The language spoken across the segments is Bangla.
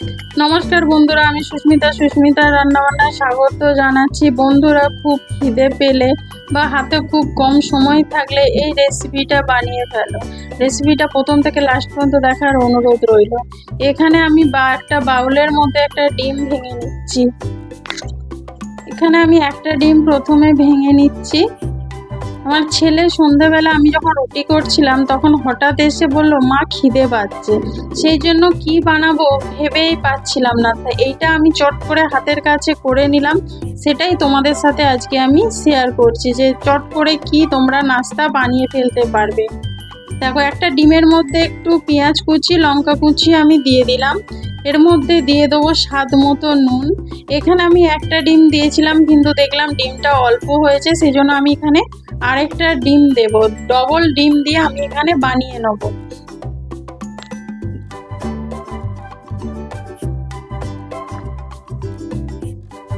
नमस्कार बंधुरा आमी सुष्मिता रान्नाबान्नाय स्वागत जानाच्छि। बंधुरा खूब खिदे पेले बा हाथे खूब कम समय थाकले এই রেসিপিটা বানিয়ে ফেলো। রেসিপিটা প্রথম থেকে লাস্ট পর্যন্ত দেখার অনুরোধ রইল। এখানে আমি একটা বাউলের মধ্যে একটা ডিম ভেঙে নিচ্ছি। এখানে আমি একটা ডিম প্রথমে ভেঙে নিচ্ছি। আমার ছেলে সন্ধ্যাবেলা আমি যখন রুটি করছিলাম তখন হঠাৎ এসে বলল, মা খিদে পাচ্ছে, সেই জন্য কি বানাবো ভেবেই পাচ্ছিলাম না। তাই এইটা আমি চট করে হাতের কাছে করে নিলাম। সেটাই তোমাদের সাথে আজকে আমি শেয়ার করছি যে চট করে কি তোমরা নাস্তা বানিয়ে ফেলতে পারবে। দেখো, একটা ডিমের মধ্যে একটু পেঁয়াজ কুচি, লঙ্কা কুচি আমি দিয়ে দিলাম। এর মধ্যে দিয়ে দেবো স্বাদ মতো নুন। এখানে আমি একটা ডিম দিয়েছিলাম কিন্তু দেখলাম ডিমটা অল্প হয়েছে, সেই জন্য আমি এখানে আরেকটা ডিম দেব। ডবল ডিম দিয়ে আমি এখানে বানিয়ে নেব।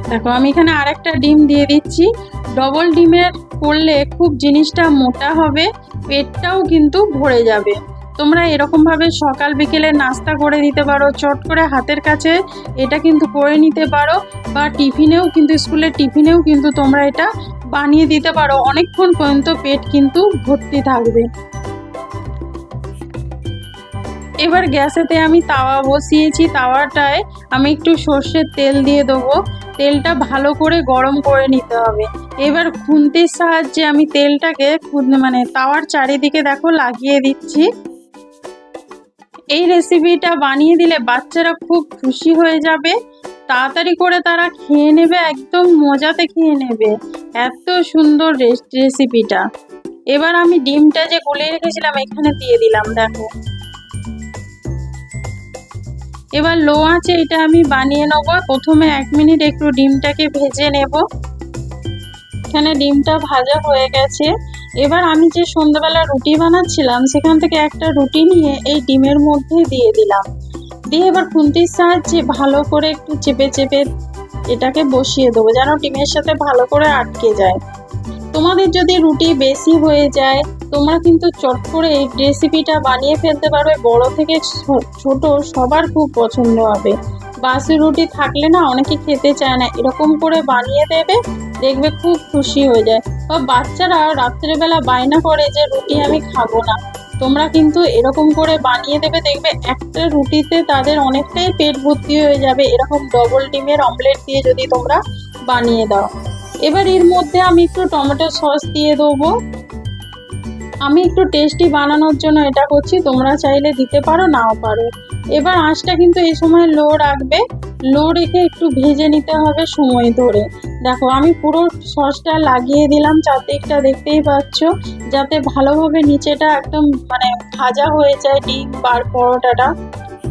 দেখো, আমি এখানে আরেকটা ডিম দিয়ে দিচ্ছি। ডবল ডিমের করলে খুব জিনিসটা মোটা হবে, পেটটাও কিন্তু ভরে যাবে। তোমরা এরকম ভাবে সকাল বিকেলে নাস্তা করে দিতে পারো, চট করে হাতের কাছে এটা কিন্তু করে নিতে পারো, বা টিফিনেও কিন্তু স্কুলের টিফিনেও কিন্তু তোমরা এটা বানিয়ে দিতে পারো। অনেকক্ষণ পর্যন্ত পেট কিন্তু ভর্তি থাকবে। এবার গ্যাসেতে আমি তাওয়া বসিয়েছি। তাওয়াটায় আমি একটু সর্ষের তেল দিয়ে দেবো। তেলটা ভালো করে গরম করে নিতে হবে। এবার খুন্তির সাহায্যে আমি তেলটাকে তাওয়ার চারিদিকে দেখো লাগিয়ে দিচ্ছি। এই রেসিপিটা বানিয়ে দিলে বাচ্চারা খুব খুশি হয়ে যাবে, তাড়াতাড়ি করে তারা খেয়ে নেবে, একদম মজাতে খেয়ে নেবে। এত সুন্দর রেসিপিটা। এবার আমি ডিমটা যে গুলিয়ে রেখেছিলাম এখানে দিয়ে দিলাম। দেখো, এবার লো আঁচে এটা আমি বানিয়ে নেব। প্রথমে 1 মিনিট একটু ডিমটাকে ভেজে নেব। এখানে ডিমটা ভাজা হয়ে গেছে। এবার আমি যে সন্ধ্যাবেলা রুটি বানাচ্ছিলাম সেখান থেকে একটা রুটি নিয়ে এই ডিমের মধ্যে দিয়ে দিলাম। দিয়ে এবার খুন্তির সাহায্যে ভালো করে একটু চেপে চেপে এটাকে বসিয়ে দেবো, যেন ডিমের সাথে ভালো করে আটকে যায়। তোমাদের যদি রুটি বেশি হয়ে যায় তোমরা কিন্তু চট করে এই রেসিপিটা বানিয়ে ফেলতে পারবে। বড় থেকে ছোট সবার খুব পছন্দ হবে। বাসি রুটি থাকলে না অনেকে খেতে চায় না, এরকম করে বানিয়ে দেবে, দেখবে খুব খুশি হয়ে যায়। বা বাচ্চারা রাত্রেবেলা বায়না করে যে রুটি আমি খাবো না, তোমরা কিন্তু এরকম করে বানিয়ে দেবে, দেখবে একটা রুটিতে তাদের অনেকটাই পেট ভর্তি হয়ে যাবে। এরকম ডবল ডিমের অমলেট দিয়ে যদি তোমরা বানিয়ে দাও। এবার এর মধ্যে আমি একটু টমেটো সস দিয়ে দেবো। আমি একটু টেস্টি বানানোর জন্য এটা করছি, তোমরা চাইলে দিতে পারো নাও পারো। এবার আঁচটা কিন্তু এই সময় লো রাখবে। লো রেখে একটু ভেজে নিতে হবে সময় ধরে। দেখো, আমি পুরো সসটা লাগিয়ে দিলাম চারদিকটা, দেখতেই পাচ্ছ, যাতে ভালোভাবে নিচেটা একদম ভাজা হয়ে যায় ডিম বার পরোটাটা।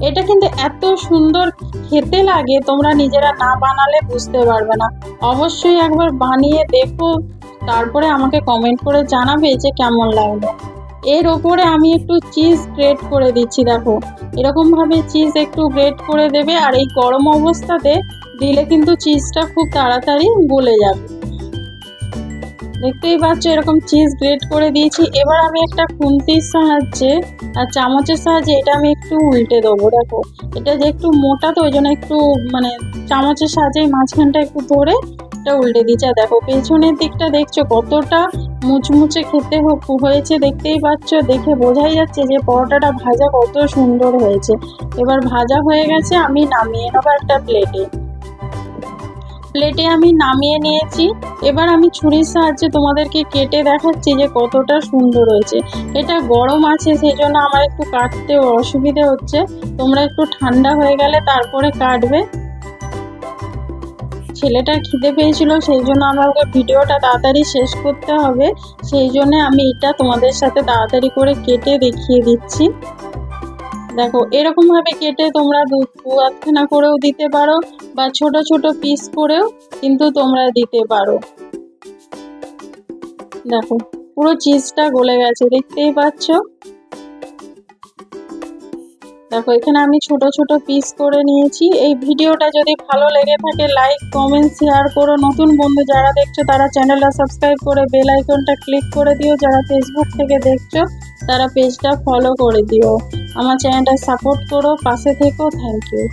এটা কিন্তু এত সুন্দর খেতে লাগে, তোমরা নিজেরা না বানালে বুঝতে পারবে না। অবশ্যই একবার বানিয়ে দেখো, তারপরে আমাকে কমেন্ট করে জানাবে যে কেমন লাগলো। এর ওপরে আমি একটু চিজ গ্রেট করে দিচ্ছি। দেখো, এরকম ভাবে চিজ একটু গ্রেট করে দেবে, আর এই গরম অবস্থাতে দিলে কিন্তু চিজটা খুব তাড়াতাড়ি গলে যাবে। দেখতেই পাচ্ছ এরকম চিজ গ্রেট করে দিয়েছি। এবার আমি একটা খুন্তির সাহায্যে আর চামচের সাহায্যে এটা আমি একটু উল্টে দেবো। দেখো, এটা যে একটু মোটা তো ওই জন্য একটু চামচের সাহায্যে মাঝখানটা একটু ধরে এটা উল্টে দিচ্ছে। দেখো, পেছনের দিকটা দেখছো কতটা মুচমুচে খেতে হয়েছে, দেখতেই পাচ্ছ, দেখে বোঝাই যাচ্ছে যে পরোটাটা ভাজা কত সুন্দর হয়েছে। এবার ভাজা হয়ে গেছে, আমি নামিয়ে নেবো একটা প্লেটে আমি নামিয়ে নিয়েছি। এবার আমি ছুরির সাহায্যে তোমাদেরকে কেটে দেখাচ্ছি যে কতটা সুন্দর হয়েছে। এটা গরম আছে সেই জন্য আমার একটু কাটতে অসুবিধে হচ্ছে, তোমরা একটু ঠান্ডা হয়ে গেলে তারপরে কাটবে। ছেলেটার খিদে পেয়েছিল সেই জন্য আমাকে ভিডিওটা তাড়াতাড়ি শেষ করতে হবে, সেই জন্য আমি এটা তোমাদের সাথে তাড়াতাড়ি করে কেটে দেখিয়ে দিচ্ছি। দেখো, এরকম ভাবে কেটে তোমরা দুখানা করেও দিতে পারো, বা ছোট ছোট পিস করেও কিন্তু তোমরা দিতে পারো। দেখো, পুরো চিজটা গলে গেছে, দেখতেই পাচ্ছ। দেখো, এখানে আমি ছোট ছোট পিস করে নিয়েছি। এই ভিডিওটা যদি ভালো লেগে থাকে লাইক কমেন্ট শেয়ার করো। নতুন বন্ধু যারা দেখছো তারা চ্যানেলটা সাবস্ক্রাইব করে বেল আইকনটা ক্লিক করে দিও। যারা ফেসবুক থেকে দেখছো তারা পেজটা ফলো করে দিও। আমার চ্যানেলটা সাপোর্ট করো, পাশে থেকো। Thank you.